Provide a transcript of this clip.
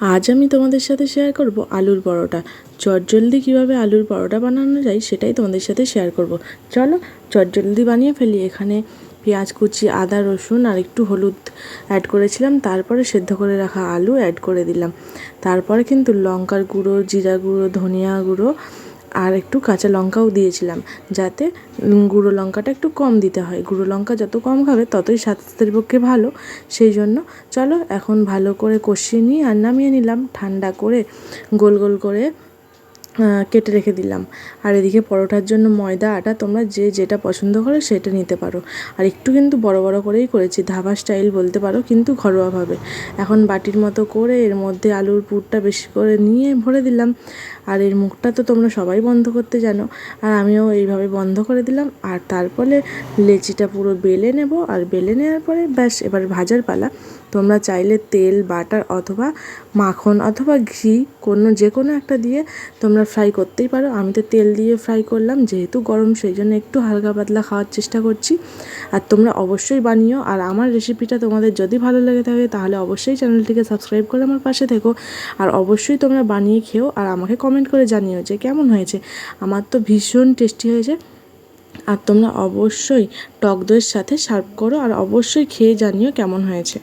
আজ আমি তোমাদের সাথে শেয়ার করব আলুর পরোটা। চটজলদি কীভাবে আলুর পরোটা বানানো যায় সেটাই তোমাদের সাথে শেয়ার করব। চলো চটজলদি বানিয়ে ফেলি। এখানে পেঁয়াজ কুচি, আদা রসুন আর একটু হলুদ অ্যাড করেছিলাম, তারপরে সেদ্ধ করে রাখা আলু অ্যাড করে দিলাম। তারপরে কিন্তু লঙ্কার গুঁড়ো, জিরা গুঁড়ো, ধনিয়া গুঁড়ো আর একটু কাঁচা লঙ্কাও দিয়েছিলাম, যাতে গুঁড়ো লঙ্কাটা একটু কম দিতে হয়। গুঁড়ো লঙ্কা যত কম খাবে ততই স্বাস্থ্যের পক্ষে ভালো। সেই জন্য চলো এখন ভালো করে কষিয়ে নিয়ে আর নামিয়ে নিলাম। ঠান্ডা করে গোল গোল করে কেটে রেখে দিলাম। আর এদিকে পরোটার জন্য ময়দা, আটা তোমরা যে যেটা পছন্দ করো সেটা নিতে পারো। আর একটু কিন্তু বড় বড় করেই করেছি, ধাবা স্টাইল বলতে পারো, কিন্তু ঘরোয়াভাবে। এখন বাটির মতো করে এর মধ্যে আলুর পুরটা বেশি করে নিয়ে ভরে দিলাম। আর এর মুখটা তো তোমরা সবাই বন্ধ করতে জানো, আর আমিও এইভাবে বন্ধ করে দিলাম। আর তারপরে লেচিটা পুরো বেলে নেব। আর বেলে নেওয়ার পরে ব্যাস এবার ভাজার পালা। তোমরা চাইলে তেল, বাটার অথবা মাখন অথবা ঘি যে কোনো একটা দিয়ে তোমরা ফ্রাই করতেই পারো। আমি তো তেল দিয়ে ফ্রাই করলাম, যেহেতু গরম সেই জন্য একটু হালকা পাতলা খাওয়ার চেষ্টা করছি। আর তোমরা অবশ্যই বানিও। আর আমার রেসিপিটা তোমাদের যদি ভালো লেগে থাকে তাহলে অবশ্যই চ্যানেলটিকে সাবস্ক্রাইব করে আমার পাশে থেকো। আর অবশ্যই তোমরা বানিয়ে খেও আর আমাকে কমেন্ট করে জানিও যে কেমন হয়েছে। আমার তো ভীষণ টেস্টি হয়েছে। আর তোমরা অবশ্যই টক দইয়ের সাথে সার্ভ করো আর অবশ্যই খেয়ে জানিও কেমন হয়েছে।